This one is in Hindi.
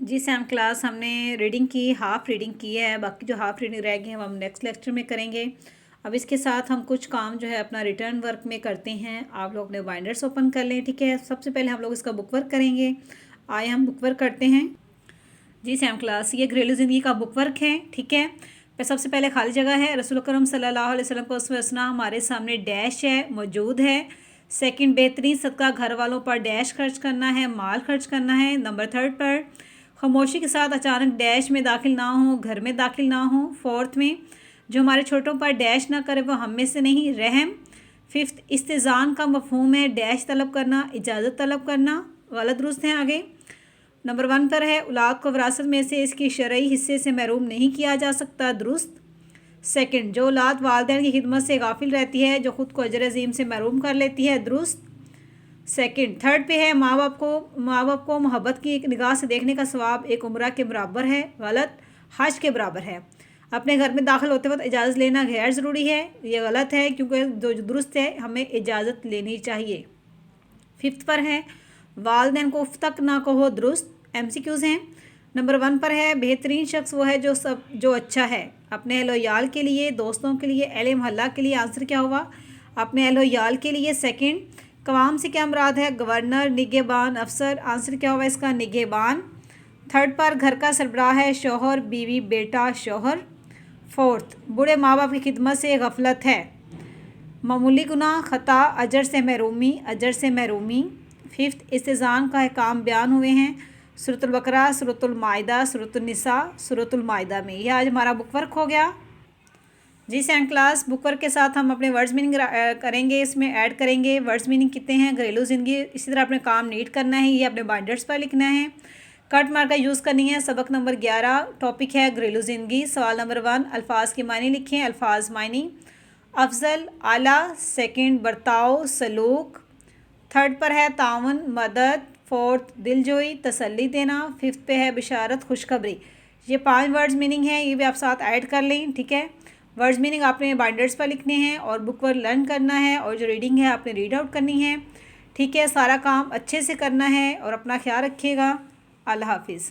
जी सैम क्लास हमने रीडिंग की, हाफ़ रीडिंग की है। बाकी जो हाफ़ रीडिंग रह गई है वो हम नेक्स्ट लेक्चर में करेंगे। अब इसके साथ हम कुछ काम जो है अपना रिटर्न वर्क में करते हैं। आप लोग अपने बाइंडर्स ओपन कर लें, ठीक है। सबसे पहले हम लोग इसका बुक वर्क करेंगे। आए हम बुक वर्क करते हैं। जी सैम क्लास, ये घरेलू ज़िंदगी का बुक वर्क है, ठीक है। सबसे पहले खाली जगह है। रसूल अकरम सल्लल्लाहु अलैहि वसल्लम को उसना हमारे सामने डैश है मौजूद है। सेकंड, बेहतरीन सदका घर वालों पर डैश खर्च करना है, माल खर्च करना है। नंबर थर्ड पर खामोशी के साथ अचानक डैश में दाखिल ना हो, घर में दाखिल ना हो। फोर्थ में जो हमारे छोटों पर डैश ना करे वो हम में से नहीं, रहम। फिफ्थ, इस्तिज़ान का मफहूम है डैश तलब करना, इजाज़त तलब करना। वाला दुरुस्त है। आगे नंबर 1 पर है औलाद को विरासत में से इसकी शरई हिस्से से महरूम नहीं किया जा सकता, दुरुस्त। सेकंड, जो औलाद वालिदैन की खिदमत से गाफिल रहती है, जो ख़ुद को अजर अजीम से महरूम कर लेती है, दुरुस्त। सेकंड, थर्ड पे है माँ बाप को मोहब्बत की एक निगाह से देखने का सवाब एक उम्रा के बराबर है, गलत। हज के बराबर है। अपने घर में दाखिल होते वक्त इजाज़त लेना गैर ज़रूरी है, ये गलत है, क्योंकि जो दुरुस्त है हमें इजाज़त लेनी चाहिए। फिफ्थ पर है वालिदैन को उफ तक ना कहो, दुरुस्त। MCQs हैं। नंबर 1 पर है बेहतरीन शख्स वो है जो अच्छा है अपने अहलो याल के लिए, दोस्तों के लिए, अहले महल्ला के लिए। आंसर क्या हुआ? अपने अहलो याल के लिए। सेकंड, कवाम से क्या मुराद है? गवर्नर, निगहबान, अफसर। आंसर क्या हुआ इसका? निगहबान। थर्ड पर घर का सरबराह है शौहर, बीवी, बेटा, शौहर। फोर्थ, बूढ़े माँ बाप की खिदमत से गफलत है, मामूली गुनाह, ख़ता, अजर से महरूमी। फिफ्थ, इस्तिज़ान का अहकाम बयान हुए हैं सूरतुल बकरा, सूरतुल माइदा, सूरतुल निसा, सूरतुल माइदा में। यह आज हमारा बुक वर्क हो गया। जी सैम क्लास, बुक वर्क के साथ हम अपने वर्ड्स मीनिंग करेंगे, इसमें ऐड करेंगे। वर्ड्स मीनिंग कितने हैं? घरेलू ज़िंदगी। इसी तरह अपने काम नीट करना है, ये अपने बाइंडर्स पर लिखना है। कट मार्क का यूज़ करनी है। सबक नंबर 11, टॉपिक है घरेलू ज़िंदगी। सवाल नंबर 1, अल्फाज के मायने लिखें। अल्फाज मायने अफजल, आला। सेकंड, बर्ताव, सलूक। थर्ड पर है तावन, मदद। फोर्थ, दिलजोई, तसल्ली देना। फिफ्थ पे है बिशारत, खुशखबरी। ये 5 वर्ड्स मीनिंग है, ये भी आप साथ ऐड कर लें, ठीक है। वर्ड्स मीनिंग आपने बाइंडर्स पर लिखने हैं और बुक पर लर्न करना है, और जो रीडिंग है आपने रीड आउट करनी है, ठीक है। सारा काम अच्छे से करना है और अपना ख्याल रखिएगा। अल्लाह हाफिज़।